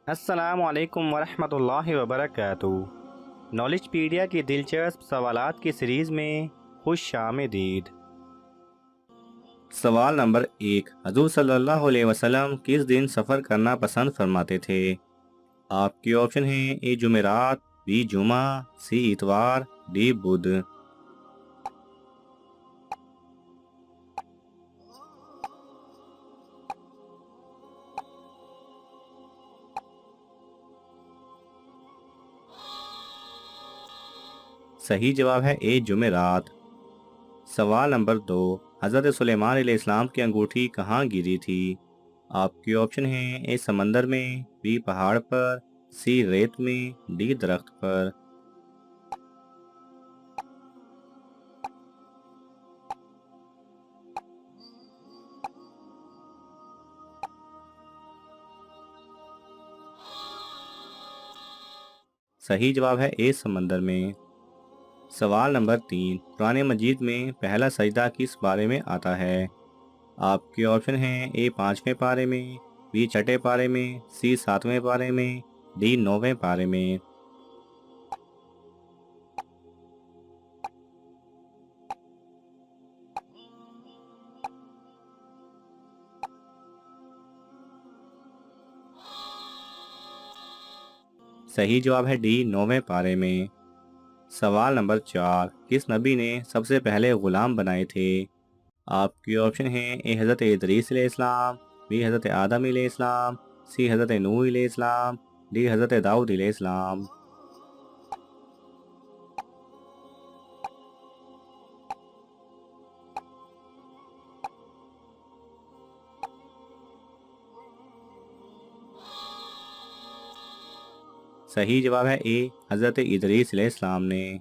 السلام علیکم ورحمۃ اللہ وبرکاتہ۔ نالج پیڈیا کی دلچسپ سوالات کی سیریز میں خوش آمدید۔ سوال نمبر 1، حضور صلی اللہ علیہ وسلم کس دن سفر کرنا پسند فرماتے تھے؟ آپ کے آپشن ہیں: اے جمعرات، بی جمعہ، سی اتوار، ڈی بدھ۔ صحیح جواب ہے اے جمعرات۔ سوال نمبر 2، حضرت سلیمان علیہ السلام کی انگوٹھی کہاں گری تھی؟ آپ کے آپشن ہیں: اے سمندر میں، بی پہاڑ پر، سی ریت میں، ڈی درخت پر۔ صحیح جواب ہے اے سمندر میں۔ سوال نمبر 3، قرآن مجید میں پہلا سجدہ کس بارے میں آتا ہے؟ آپ کے آپشن ہیں: اے 5ویں پارے میں، بی 6 پارے میں، سی 7ویں پارے میں، ڈی 9ویں پارے میں۔ صحیح جواب ہے ڈی 9ویں پارے میں۔ سوال نمبر 4، کس نبی نے سب سے پہلے غلام بنائے تھے؟ آپ کے آپشن ہیں: اے حضرت ادریس علیہ السلام، بی حضرت آدم علیہ السلام، سی حضرت نوح علیہ السلام، ڈی حضرت داؤد علیہ السلام۔ صحیح جواب ہے اے حضرت ادریس علیہ السلام نے۔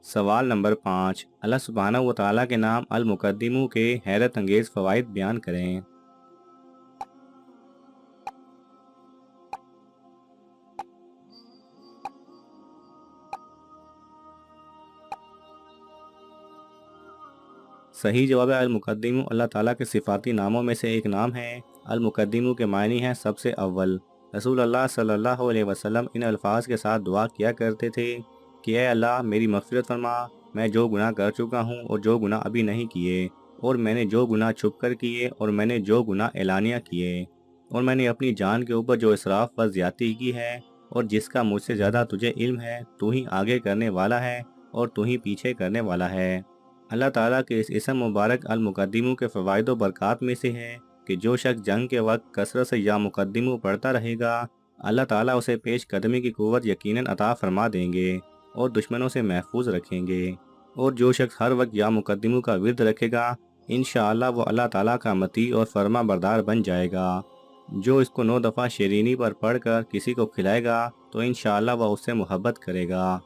سوال نمبر 5، اللہ سبحانہ و تعالیٰ کے نام المقدم کے حیرت انگیز فوائد بیان کریں۔ صحیح جواب ہے المقدم اللہ تعالیٰ کے صفاتی ناموں میں سے ایک نام ہے۔ المقدم کے معنی ہیں سب سے اول۔ رسول اللہ صلی اللہ علیہ وسلم ان الفاظ کے ساتھ دعا کیا کرتے تھے کہ اے اللہ میری مغفرت فرما، میں جو گناہ کر چکا ہوں اور جو گناہ ابھی نہیں کیے، اور میں نے جو گناہ چھپ کر کیے اور میں نے جو گناہ اعلانیہ کیے، اور میں نے اپنی جان کے اوپر جو اسراف و زیادتی کی ہے، اور جس کا مجھ سے زیادہ تجھے علم ہے، تو ہی آگے کرنے والا ہے اور تو ہی پیچھے کرنے والا ہے۔ اللہ تعالیٰ کے اس اسم مبارک المقدم کے فوائد و برکات میں سے ہے کہ جو شخص جنگ کے وقت کثرت سے یا مقدم پڑھتا رہے گا، اللہ تعالیٰ اسے پیش قدمی کی قوت یقیناً عطا فرما دیں گے اور دشمنوں سے محفوظ رکھیں گے۔ اور جو شخص ہر وقت یا مقدم کا ورد رکھے گا، انشاءاللہ وہ اللہ تعالیٰ کا مطیع اور فرما بردار بن جائے گا۔ جو اس کو 9 دفعہ شیرینی پر پڑھ کر کسی کو کھلائے گا تو انشاءاللہ وہ اس سے محبت کرے گا۔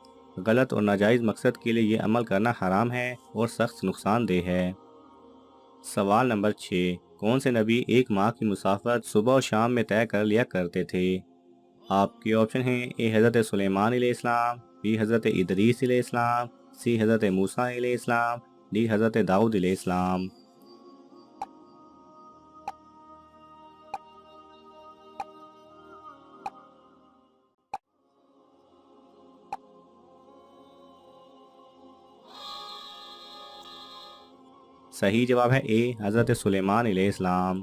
غلط اور ناجائز مقصد کے لیے یہ عمل کرنا حرام ہے اور سخت نقصان دہ ہے۔ سوال نمبر 6، کون سے نبی ایک ماہ کی مسافت صبح و شام میں طے کر لیا کرتے تھے؟ آپ کے آپشن ہیں: اے حضرت سلیمان علیہ السلام، بی حضرت ادریس علیہ السلام، سی حضرت موسیٰ علیہ السلام، ڈی حضرت داؤد علیہ السلام۔ صحیح جواب ہے اے حضرت سلیمان علیہ السلام۔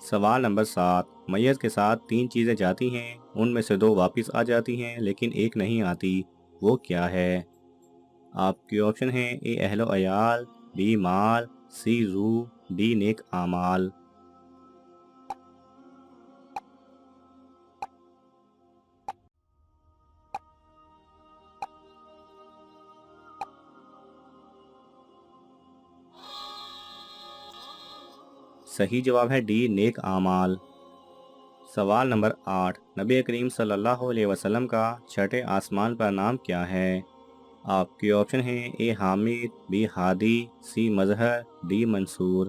سوال نمبر 7، میت کے ساتھ 3 چیزیں جاتی ہیں، ان میں سے 2 واپس آ جاتی ہیں لیکن ایک نہیں آتی، وہ کیا ہے؟ آپ کے آپشن ہیں: اے اہل و عیال، بی مال، سی روح، ڈی نیک اعمال۔ صحیح جواب ہے ڈی نیک اعمال۔ سوال نمبر 8، نبی کریم صلی اللہ علیہ وسلم کا 6 آسمان پر نام کیا ہے؟ آپ کے آپشن ہیں: A Hamid, B Hadi, C Mazhar, D Mansoor.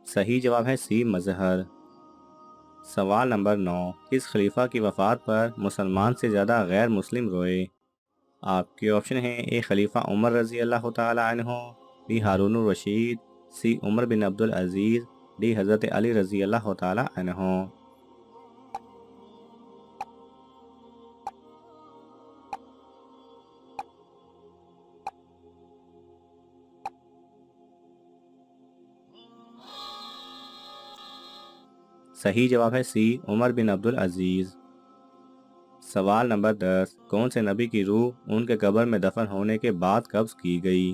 صحیح جواب ہے سی مظہر۔ سوال نمبر 9، کس خلیفہ کی وفات پر مسلمان سے زیادہ غیر مسلم روئے؟ آپ کے آپشن ہیں: اے خلیفہ عمر رضی اللہ تعالی عنہ، بی ہارون الرشید، سی عمر بن عبدالعزیز، ڈی حضرت علی رضی اللہ تعالی عنہ۔ صحیح جواب ہے سی عمر بن عبدالعزیز۔ سوال نمبر 10، کون سے نبی کی روح ان کے قبر میں دفن ہونے کے بعد قبض کی گئی؟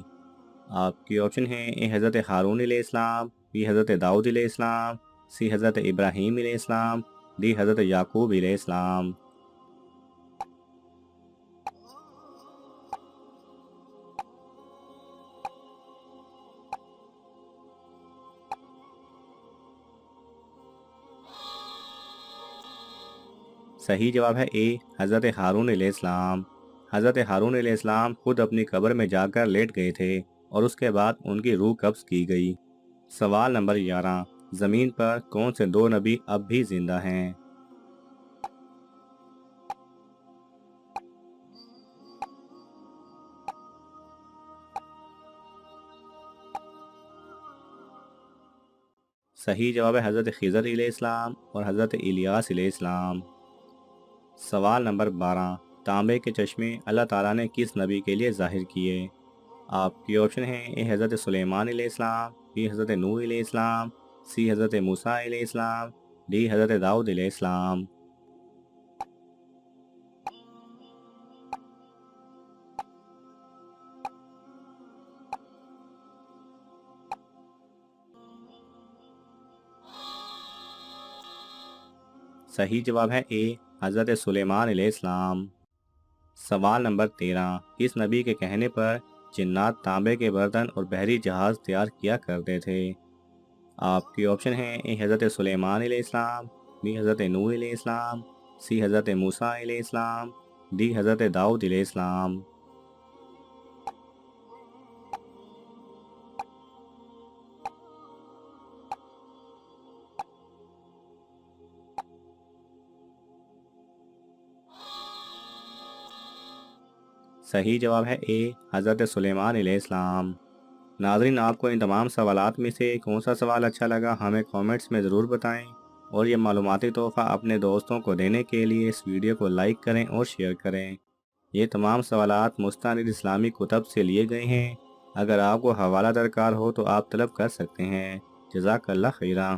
آپ کے آپشن ہیں: اے حضرت ہارون علیہ السلام، بی حضرت داؤد علیہ السلام، سی حضرت ابراہیم علیہ السلام، ڈی حضرت یعقوب علیہ السلام۔ صحیح جواب ہے اے حضرت ہارون علیہ السلام۔ حضرت ہارون علیہ السلام خود اپنی قبر میں جا کر لیٹ گئے تھے اور اس کے بعد ان کی روح قبض کی گئی۔ سوال نمبر 11، زمین پر کون سے 2 نبی اب بھی زندہ ہیں؟ صحیح جواب ہے حضرت خضر علیہ السلام اور حضرت الیاس علیہ السلام۔ سوال نمبر 12، تانبے کے چشمے اللہ تعالیٰ نے کس نبی کے لیے ظاہر کیے؟ آپ کی آپشن ہیں: اے حضرت سلیمان علیہ السلام، بی حضرت نوح علیہ السلام، سی حضرت موسیٰ علیہ السلام، ڈی حضرت داؤد علیہ السلام۔ صحیح جواب ہے اے حضرت سلیمان علیہ السلام۔ سوال نمبر 13، کس نبی کے کہنے پر جنات تانبے کے برتن اور بحری جہاز تیار کیا کرتے تھے؟ آپ کی آپشن ہیں: اے حضرت سلیمان علیہ السلام، بی حضرت نوح علیہ السلام، سی حضرت موسیٰ علیہ السلام، ڈی حضرت داؤد علیہ السلام۔ صحیح جواب ہے اے حضرت سلیمان علیہ السلام۔ ناظرین، آپ کو ان تمام سوالات میں سے کون سا سوال اچھا لگا ہمیں کامنٹس میں ضرور بتائیں، اور یہ معلوماتی تحفہ اپنے دوستوں کو دینے کے لیے اس ویڈیو کو لائک کریں اور شیئر کریں۔ یہ تمام سوالات مستند اسلامی کتب سے لیے گئے ہیں۔ اگر آپ کو حوالہ درکار ہو تو آپ طلب کر سکتے ہیں۔ جزاک اللہ خیرہ۔